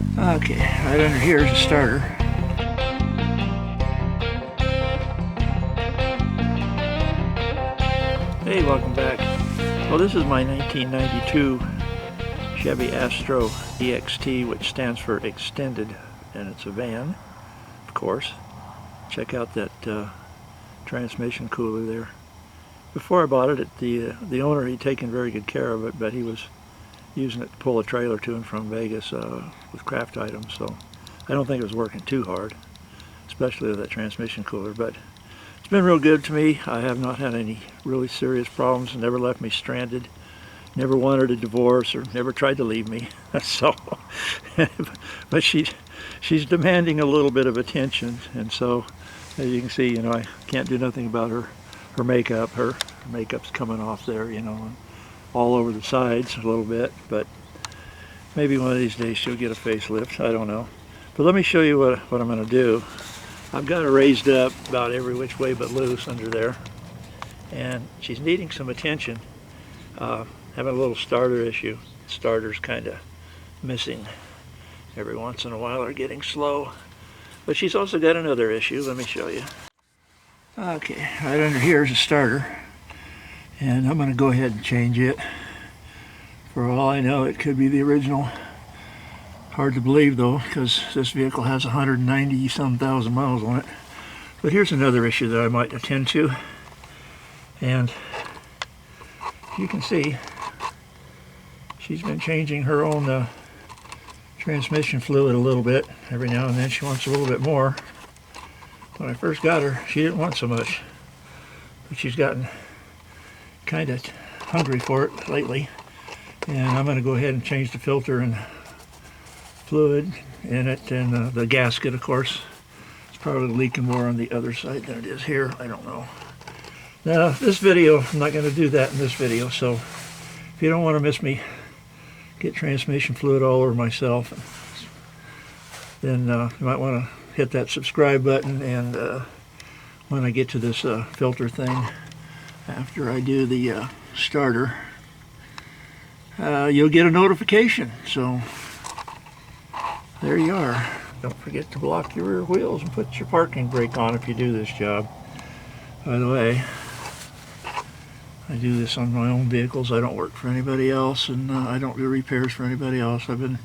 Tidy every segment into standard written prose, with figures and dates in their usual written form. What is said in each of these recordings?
Okay, right under here is a starter. Hey, welcome back. Well, this is my 1992 Chevy Astro EXT, which stands for Extended, and it's a van, of course. Check out that transmission cooler there. Before I bought it, the owner, he'd taken very good care of it, but he was using it to pull a trailer to and from Vegas with craft items, so I don't think it was working too hard, especially with that transmission cooler, but it's been real good to me. I have not had any really serious problems, never left me stranded, never wanted a divorce, or never tried to leave me. So, but she's demanding a little bit of attention, and so as you can see, I can't do nothing about her makeup. Her makeup's coming off there, all over the sides a little bit, but maybe one of these days she'll get a facelift. I don't know. But let me show you what I'm going to do. I've got her raised up about every which way but loose under there, and she's needing some attention. Having a little starter issue. Starter's kind of missing every once in a while, or getting slow. But she's also got another issue. Let me show you. Okay, right under here is a starter, and I'm going to go ahead and change it. For all I know, it could be the original. Hard to believe though, because this vehicle has 190-some thousand miles on it. But here's another issue that I might attend to, and you can see she's been changing her own transmission fluid a little bit. Every now and then she wants a little bit more. When I first got her, she didn't want so much, but she's gotten kind of hungry for it lately, and I'm going to go ahead and change the filter and fluid in it, and the gasket, of course. It's probably leaking more on the other side than it is here. I don't know. Now, this video, I'm not going to do that in this video, so if you don't want to miss me get transmission fluid all over myself, then you might want to hit that subscribe button, and when I get to this filter thing, after I do the starter, you'll get a notification. So there you are. Don't forget to block your rear wheels and put your parking brake on if you do this job. By the way, I do this on my own vehicles. I don't work for anybody else, and I don't do repairs for anybody else. I've been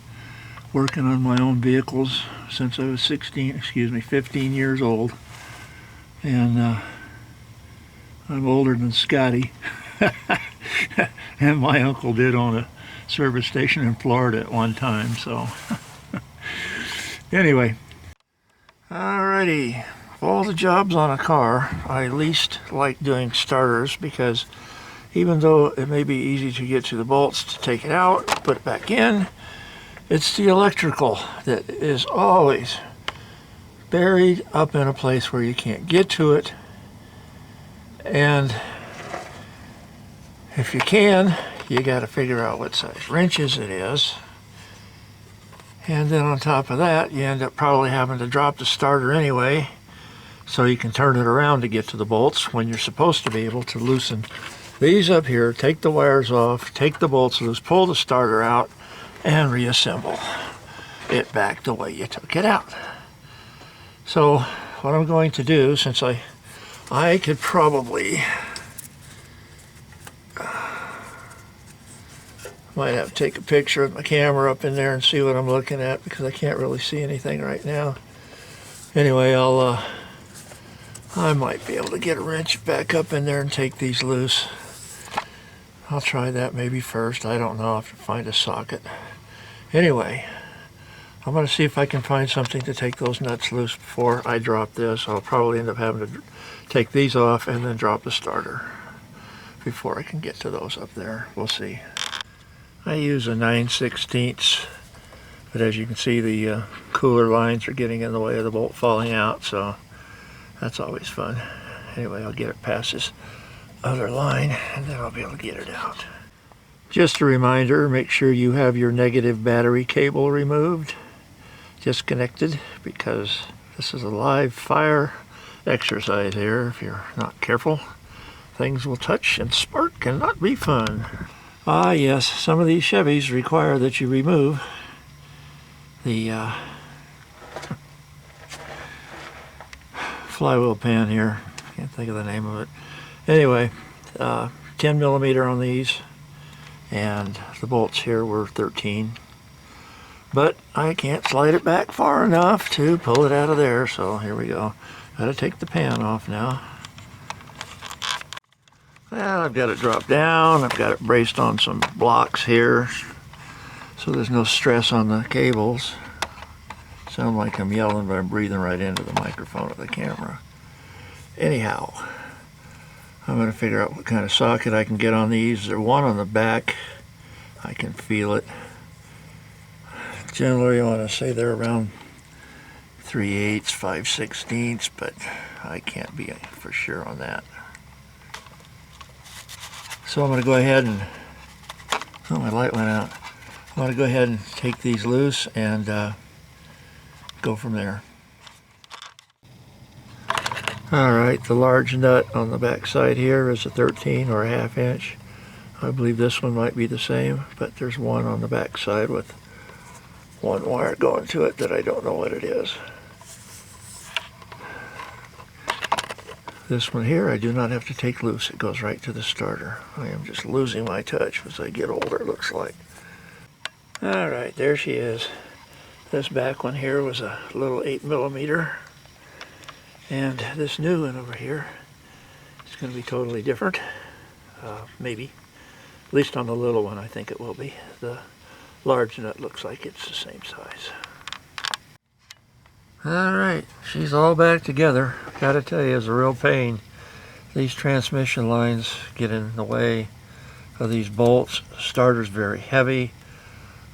working on my own vehicles since I was 15 years old, and I'm older than Scotty. And my uncle did own a service station in Florida at one time, so anyway. Alrighty, of all the jobs on a car, I least like doing starters, because even though it may be easy to get to the bolts to take it out, put it back in, it's the electrical that is always buried up in a place where you can't get to it. And if you can, you got to figure out what size wrenches it is. And then on top of that, you end up probably having to drop the starter anyway, so you can turn it around to get to the bolts when you're supposed to be able to loosen these up here, take the wires off, take the bolts loose, pull the starter out, and reassemble it back the way you took it out. So what I'm going to do, since I could probably might have to take a picture of my camera up in there and see what I'm looking at, because I can't really see anything right now. Anyway, I might be able to get a wrench back up in there and take these loose. I'll try that maybe first. I don't know. I'll have to find a socket. Anyway, I'm going to see if I can find something to take those nuts loose before I drop this. I'll probably end up having to take these off and then drop the starter before I can get to those up there. We'll see. I use a 9/16, but as you can see, the cooler lines are getting in the way of the bolt falling out, so that's always fun. Anyway, I'll get it past this other line, and then I'll be able to get it out. Just a reminder, make sure you have your negative battery cable removed, disconnected, because this is a live fire exercise here. If you're not careful, things will touch and spark and not be fun. Ah yes, some of these Chevys require that you remove the flywheel pan here. Can't think of the name of it. Anyway, 10 millimeter on these, and the bolts here were 13. But I can't slide it back far enough to pull it out of there, so here we go. Gotta take the pan off now. Well, I've got it dropped down. I've got it braced on some blocks here, so there's no stress on the cables. Sound like I'm yelling, but I'm breathing right into the microphone of the camera. Anyhow, I'm going to figure out what kind of socket I can get on these. There's one on the back. I can feel it. Generally, I want to say they're around 3/8, 5/16, but I can't be for sure on that. So I'm going to go ahead and, oh, my light went out. I'm going to go ahead and take these loose and go from there. Alright, the large nut on the back side here is a 13 or a 1/2 inch. I believe this one might be the same, but there's one on the back side with one wire going to it that I don't know what it is. This one here I do not have to take loose. It goes right to the starter. I am just losing my touch as I get older, it looks like. Alright, there she is. This back one here was a little 8 millimeter. And this new one over here is going to be totally different. Maybe. At least on the little one I think it will be. The large nut looks like it's the same size. Alright, she's all back together. Gotta tell you, it's a real pain. These transmission lines get in the way of these bolts. Starter's very heavy.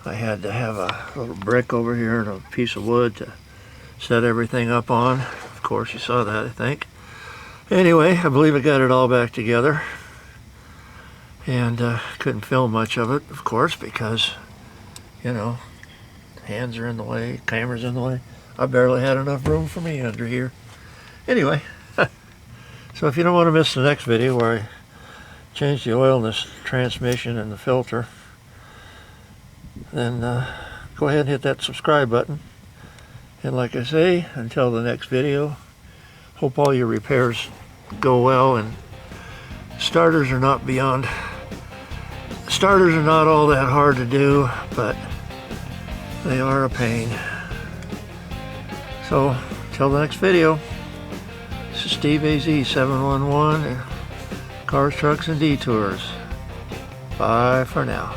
I had to have a little brick over here and a piece of wood to set everything up on. Of course, you saw that, I think. Anyway, I believe I got it all back together. And couldn't film much of it, of course, because, you know, hands are in the way, camera's in the way. I barely had enough room for me under here. Anyway, so if you don't want to miss the next video where I change the oil in this transmission and the filter, then go ahead and hit that subscribe button. And like I say, until the next video, hope all your repairs go well, and starters are not all that hard to do, but they are a pain. So, till the next video, this is Steve AZ711, Cars, Trucks, and Detours. Bye for now.